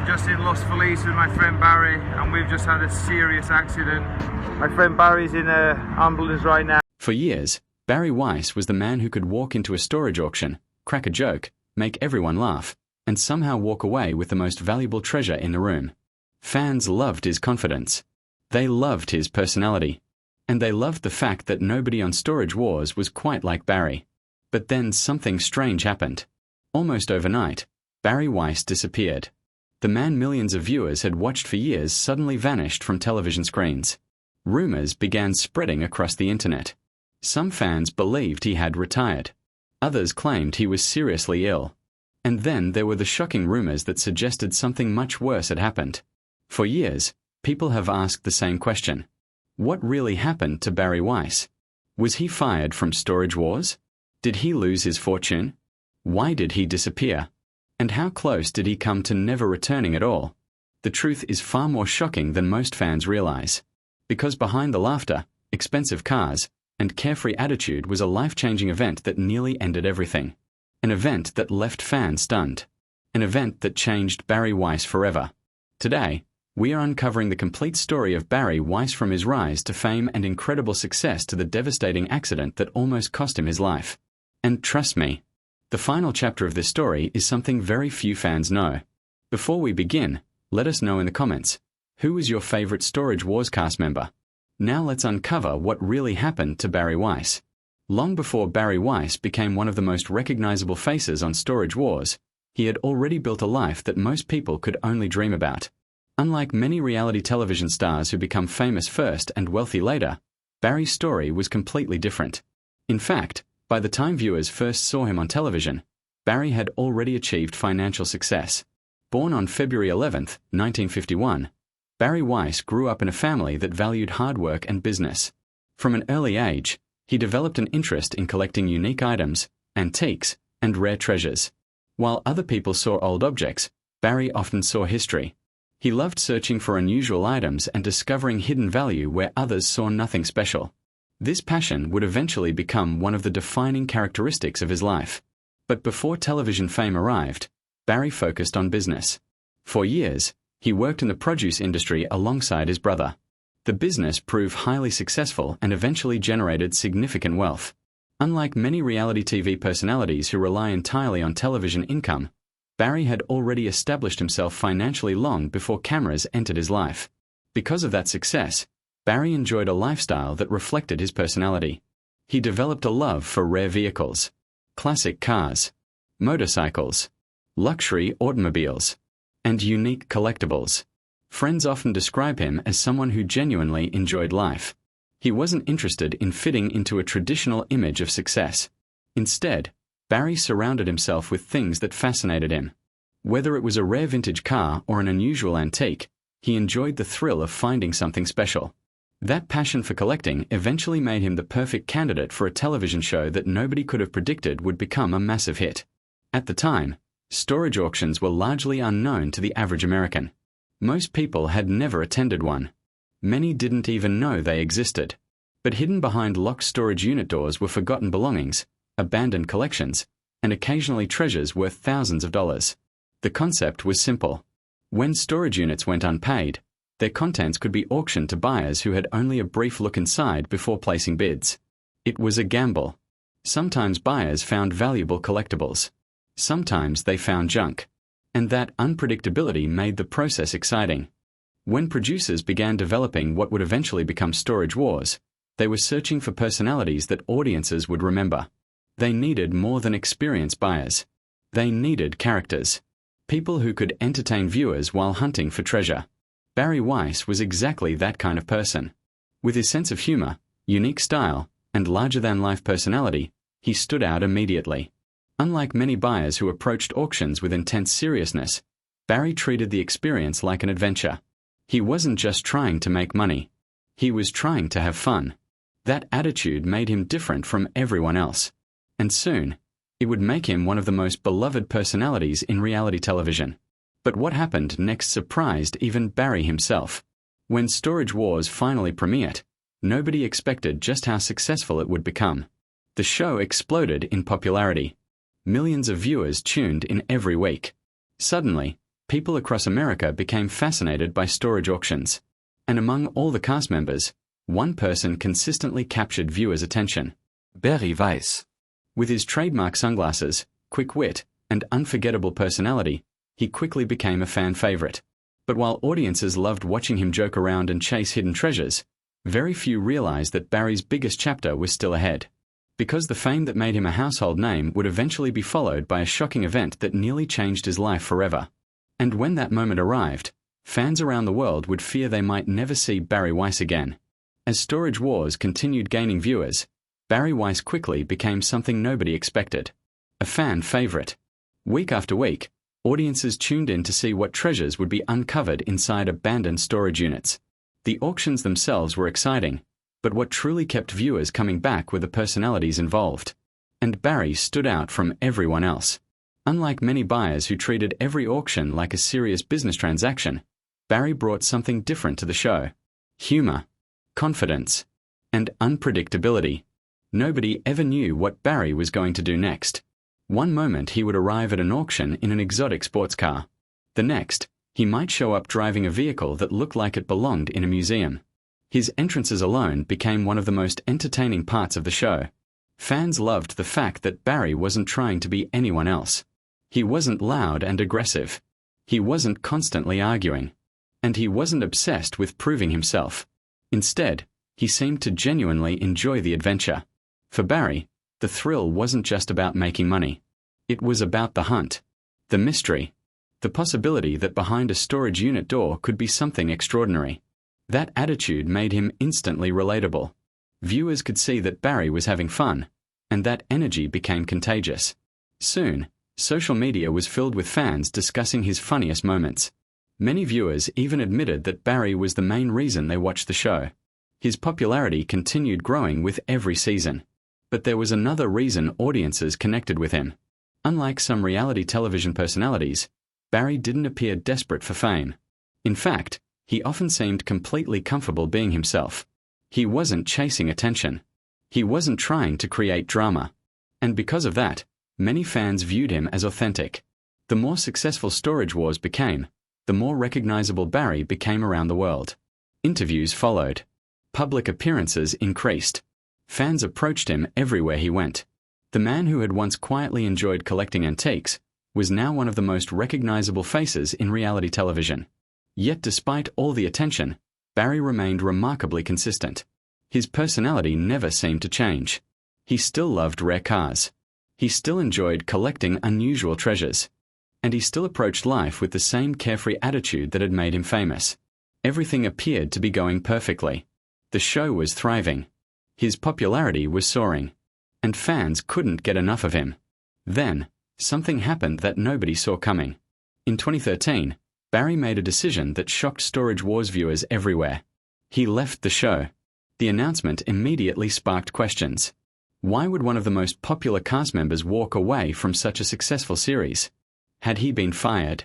just in Los Feliz with my friend Barry, and we've just had a serious accident. My friend Barry's in an ambulance right now. For years, Barry Weiss was the man who could walk into a storage auction, crack a joke, make everyone laugh, and somehow walk away with the most valuable treasure in the room. Fans loved his confidence. They loved his personality. And they loved the fact that nobody on Storage Wars was quite like Barry. But then something strange happened. Almost overnight, Barry Weiss disappeared. The man millions of viewers had watched for years suddenly vanished from television screens. Rumors began spreading across the internet. Some fans believed he had retired. Others claimed he was seriously ill. And then there were the shocking rumors that suggested something much worse had happened. For years, people have asked the same question. What really happened to Barry Weiss? Was he fired from Storage Wars? Did he lose his fortune? Why did he disappear? And how close did he come to never returning at all? The truth is far more shocking than most fans realize. Because behind the laughter, expensive cars, and carefree attitude was a life-changing event that nearly ended everything. An event that left fans stunned. An event that changed Barry Weiss forever. Today, we are uncovering the complete story of Barry Weiss from his rise to fame and incredible success to the devastating accident that almost cost him his life. And trust me, the final chapter of this story is something very few fans know. Before we begin, let us know in the comments, who is your favorite Storage Wars cast member? Now let's uncover what really happened to Barry Weiss. Long before Barry Weiss became one of the most recognizable faces on Storage Wars, he had already built a life that most people could only dream about. Unlike many reality television stars who become famous first and wealthy later, Barry's story was completely different. In fact, by the time viewers first saw him on television, Barry had already achieved financial success. Born on February 11, 1951, Barry Weiss grew up in a family that valued hard work and business. From an early age, he developed an interest in collecting unique items, antiques, and rare treasures. While other people saw old objects, Barry often saw history. He loved searching for unusual items and discovering hidden value where others saw nothing special. This passion would eventually become one of the defining characteristics of his life. But before television fame arrived, Barry focused on business. For years, he worked in the produce industry alongside his brother. The business proved highly successful and eventually generated significant wealth. Unlike many reality TV personalities who rely entirely on television income, Barry had already established himself financially long before cameras entered his life. Because of that success, Barry enjoyed a lifestyle that reflected his personality. He developed a love for rare vehicles, classic cars, motorcycles, luxury automobiles, and unique collectibles. Friends often describe him as someone who genuinely enjoyed life. He wasn't interested in fitting into a traditional image of success. Instead, Barry surrounded himself with things that fascinated him. Whether it was a rare vintage car or an unusual antique, he enjoyed the thrill of finding something special. That passion for collecting eventually made him the perfect candidate for a television show that nobody could have predicted would become a massive hit. At the time, storage auctions were largely unknown to the average American. Most people had never attended one. Many didn't even know they existed. But hidden behind locked storage unit doors were forgotten belongings, abandoned collections, and occasionally treasures worth thousands of dollars. The concept was simple. When storage units went unpaid, their contents could be auctioned to buyers who had only a brief look inside before placing bids. It was a gamble. Sometimes buyers found valuable collectibles. Sometimes they found junk. And that unpredictability made the process exciting. When producers began developing what would eventually become Storage Wars, they were searching for personalities that audiences would remember. They needed more than experienced buyers. They needed characters. People who could entertain viewers while hunting for treasure. Barry Weiss was exactly that kind of person. With his sense of humor, unique style, and larger-than-life personality, he stood out immediately. Unlike many buyers who approached auctions with intense seriousness, Barry treated the experience like an adventure. He wasn't just trying to make money. He was trying to have fun. That attitude made him different from everyone else. And soon, it would make him one of the most beloved personalities in reality television. But what happened next surprised even Barry himself. When Storage Wars finally premiered, nobody expected just how successful it would become. The show exploded in popularity. Millions of viewers tuned in every week. Suddenly, People across America became fascinated by storage auctions. And among all the cast members, one person consistently captured viewers' attention: Barry Weiss. With his trademark sunglasses, quick wit, and unforgettable personality, he quickly became a fan favorite. But while audiences loved watching him joke around and chase hidden treasures, very few realized that Barry's biggest chapter was still ahead. Because the fame that made him a household name would eventually be followed by a shocking event that nearly changed his life forever. And when that moment arrived, fans around the world would fear they might never see Barry Weiss again. As Storage Wars continued gaining viewers, Barry Weiss quickly became something nobody expected: a fan favorite. Week after week, audiences tuned in to see what treasures would be uncovered inside abandoned storage units. The auctions themselves were exciting, but what truly kept viewers coming back were the personalities involved. And Barry stood out from everyone else. Unlike many buyers who treated every auction like a serious business transaction, Barry brought something different to the show: humor, confidence, and unpredictability. Nobody ever knew what Barry was going to do next. One moment he would arrive at an auction in an exotic sports car. The next, he might show up driving a vehicle that looked like it belonged in a museum. His entrances alone became one of the most entertaining parts of the show. Fans loved the fact that Barry wasn't trying to be anyone else. He wasn't loud and aggressive. He wasn't constantly arguing. And he wasn't obsessed with proving himself. Instead, he seemed to genuinely enjoy the adventure. For Barry, the thrill wasn't just about making money. It was about the hunt, the mystery, the possibility that behind a storage unit door could be something extraordinary. That attitude made him instantly relatable. Viewers could see that Barry was having fun, and that energy became contagious. Soon, social media was filled with fans discussing his funniest moments. Many viewers even admitted that Barry was the main reason they watched the show. His popularity continued growing with every season. But there was another reason audiences connected with him. Unlike some reality television personalities, Barry didn't appear desperate for fame. In fact, he often seemed completely comfortable being himself. He wasn't chasing attention. He wasn't trying to create drama. And because of that, many fans viewed him as authentic. The more successful Storage Wars became, the more recognizable Barry became around the world. Interviews followed. Public appearances increased. Fans approached him everywhere he went. The man who had once quietly enjoyed collecting antiques was now one of the most recognizable faces in reality television. Yet despite all the attention, Barry remained remarkably consistent. His personality never seemed to change. He still loved rare cars. He still enjoyed collecting unusual treasures. And he still approached life with the same carefree attitude that had made him famous. Everything appeared to be going perfectly. The show was thriving. His popularity was soaring, and fans couldn't get enough of him. Then, something happened that nobody saw coming. In 2013, Barry made a decision that shocked Storage Wars viewers everywhere. He left the show. The announcement immediately sparked questions. Why would one of the most popular cast members walk away from such a successful series? Had he been fired?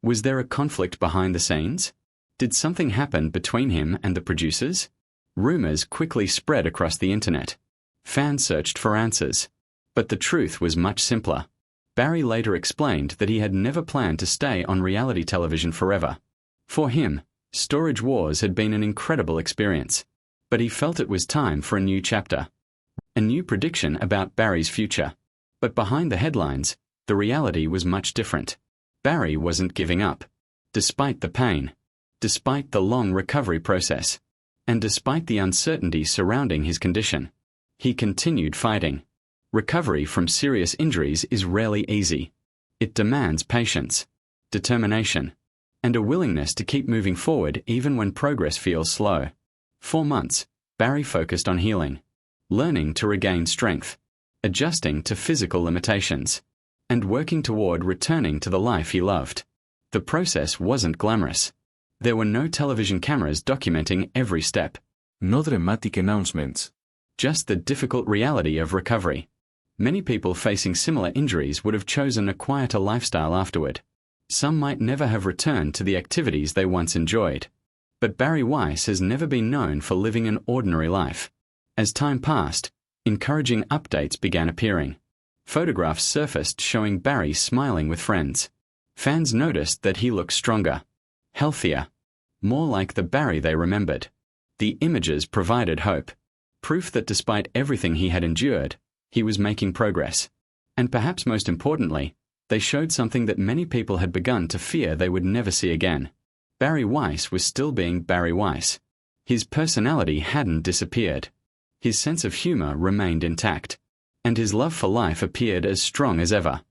Was there a conflict behind the scenes? Did something happen between him and the producers? Rumors quickly spread across the internet. Fans searched for answers. But the truth was much simpler. Barry later explained that he had never planned to stay on reality television forever. For him, Storage Wars had been an incredible experience. But he felt it was time for a new chapter. A new prediction about Barry's future. But behind the headlines, the reality was much different. Barry wasn't giving up. Despite the pain. Despite the long recovery process. And despite the uncertainty surrounding his condition, he continued fighting. Recovery from serious injuries is rarely easy. It demands patience, determination, and a willingness to keep moving forward even when progress feels slow. For months, Barry focused on healing, learning to regain strength, adjusting to physical limitations, and working toward returning to the life he loved. The process wasn't glamorous. There were no television cameras documenting every step. No dramatic announcements. Just the difficult reality of recovery. Many people facing similar injuries would have chosen a quieter lifestyle afterward. Some might never have returned to the activities they once enjoyed. But Barry Weiss has never been known for living an ordinary life. As time passed, encouraging updates began appearing. Photographs surfaced showing Barry smiling with friends, Fans noticed that he looked stronger, healthier, more like the Barry they remembered. The images provided hope, proof that despite everything he had endured, he was making progress. And perhaps most importantly, they showed something that many people had begun to fear they would never see again. Barry Weiss was still being Barry Weiss. His personality hadn't disappeared. His sense of humor remained intact, and his love for life appeared as strong as ever.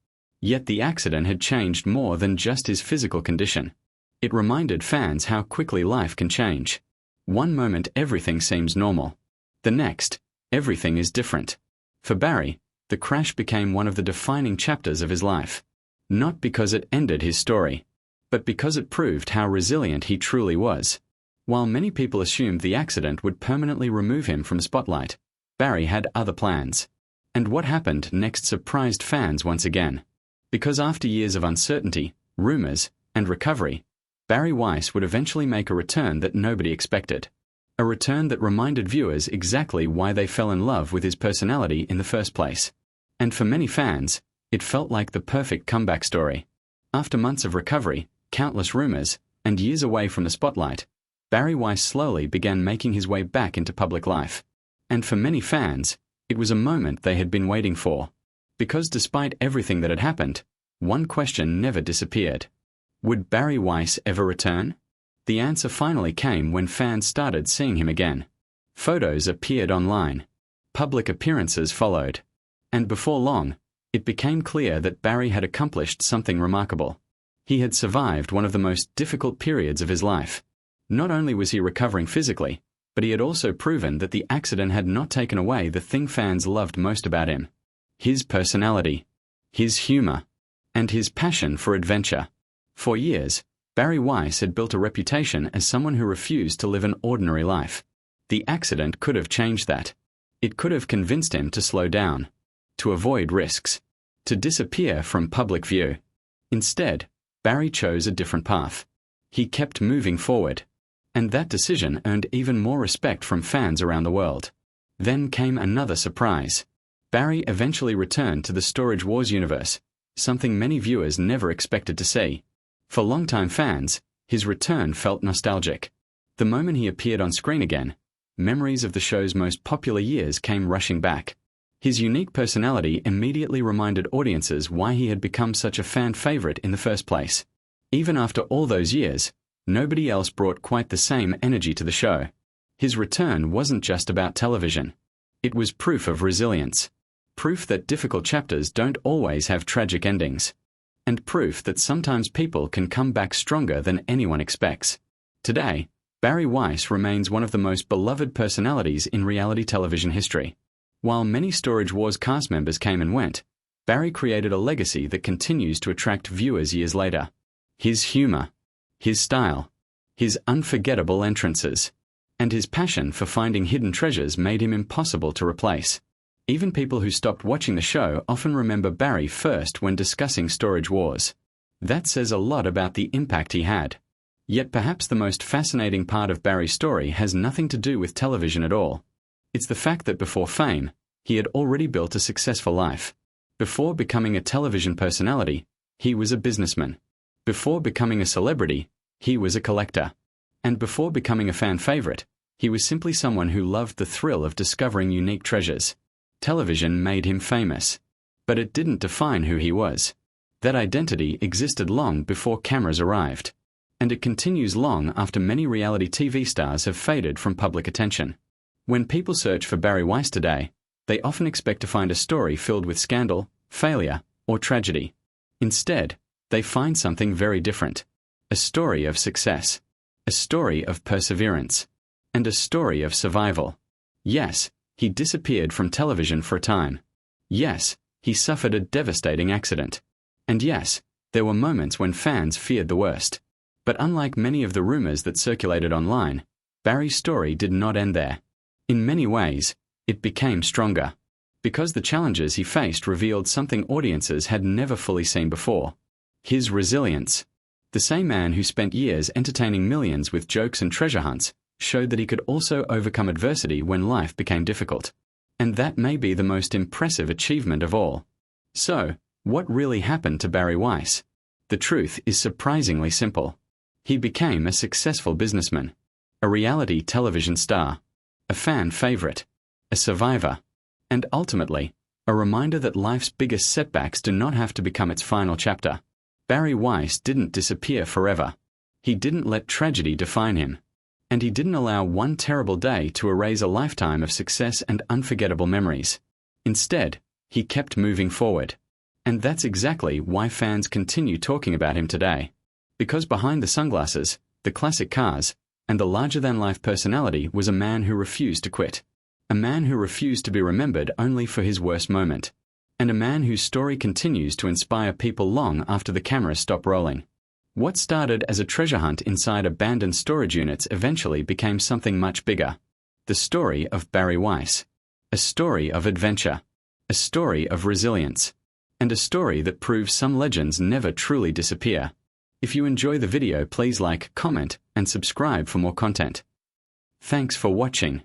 Yet the accident had changed more than just his physical condition. It reminded fans how quickly life can change. One moment everything seems normal. The next, everything is different. For Barry, the crash became one of the defining chapters of his life. Not because it ended his story, but because it proved how resilient he truly was. While many people assumed the accident would permanently remove him from spotlight, Barry had other plans. And what happened next surprised fans once again. Because after years of uncertainty, rumors, and recovery, Barry Weiss would eventually make a return that nobody expected. A return that reminded viewers exactly why they fell in love with his personality in the first place. And for many fans, it felt like the perfect comeback story. After months of recovery, countless rumors, and years away from the spotlight, Barry Weiss slowly began making his way back into public life. And for many fans, it was a moment they had been waiting for. Because despite everything that had happened, one question never disappeared. Would Barry Weiss ever return? The answer finally came when fans started seeing him again. Photos appeared online. Public appearances followed. And before long, it became clear that Barry had accomplished something remarkable. He had survived one of the most difficult periods of his life. Not only was he recovering physically, but he had also proven that the accident had not taken away the thing fans loved most about him: his personality, his humor, and his passion for adventure. For years, Barry Weiss had built a reputation as someone who refused to live an ordinary life. The accident could have changed that. It could have convinced him to slow down, to avoid risks, to disappear from public view. Instead, Barry chose a different path. He kept moving forward. And that decision earned even more respect from fans around the world. Then came another surprise. Barry eventually returned to the Storage Wars universe, something many viewers never expected to see. For longtime fans, his return felt nostalgic. The moment he appeared on screen again, memories of the show's most popular years came rushing back. His unique personality immediately reminded audiences why he had become such a fan favorite in the first place. Even after all those years, nobody else brought quite the same energy to the show. His return wasn't just about television. It was proof of resilience. Proof that difficult chapters don't always have tragic endings. And proof that sometimes people can come back stronger than anyone expects. Today, Barry Weiss remains one of the most beloved personalities in reality television history. While many Storage Wars cast members came and went, Barry created a legacy that continues to attract viewers years later. His humor, his style, his unforgettable entrances, and his passion for finding hidden treasures made him impossible to replace. Even people who stopped watching the show often remember Barry first when discussing Storage Wars. That says a lot about the impact he had. Yet perhaps the most fascinating part of Barry's story has nothing to do with television at all. It's the fact that before fame, he had already built a successful life. Before becoming a television personality, he was a businessman. Before becoming a celebrity, he was a collector. And before becoming a fan favorite, he was simply someone who loved the thrill of discovering unique treasures. Television made him famous. But it didn't define who he was. That identity existed long before cameras arrived. And it continues long after many reality TV stars have faded from public attention. When people search for Barry Weiss today, they often expect to find a story filled with scandal, failure, or tragedy. Instead, they find something very different. A story of success. A story of perseverance. And a story of survival. Yes, he disappeared from television for a time. Yes, he suffered a devastating accident. And yes, there were moments when fans feared the worst. But unlike many of the rumors that circulated online, Barry's story did not end there. In many ways, it became stronger. Because the challenges he faced revealed something audiences had never fully seen before. His resilience. The same man who spent years entertaining millions with jokes and treasure hunts showed that he could also overcome adversity when life became difficult. And that may be the most impressive achievement of all. So, what really happened to Barry Weiss? The truth is surprisingly simple. He became a successful businessman, a reality television star, a fan favorite, a survivor, and ultimately, a reminder that life's biggest setbacks do not have to become its final chapter. Barry Weiss didn't disappear forever. He didn't let tragedy define him. And he didn't allow one terrible day to erase a lifetime of success and unforgettable memories. Instead, he kept moving forward. And that's exactly why fans continue talking about him today. Because behind the sunglasses, the classic cars, and the larger-than-life personality was a man who refused to quit. A man who refused to be remembered only for his worst moment. And a man whose story continues to inspire people long after the cameras stop rolling. What started as a treasure hunt inside abandoned storage units eventually became something much bigger. The story of Barry Weiss. A story of adventure. A story of resilience. And a story that proves some legends never truly disappear. If you enjoy the video, please like, comment, and subscribe for more content. Thanks for watching.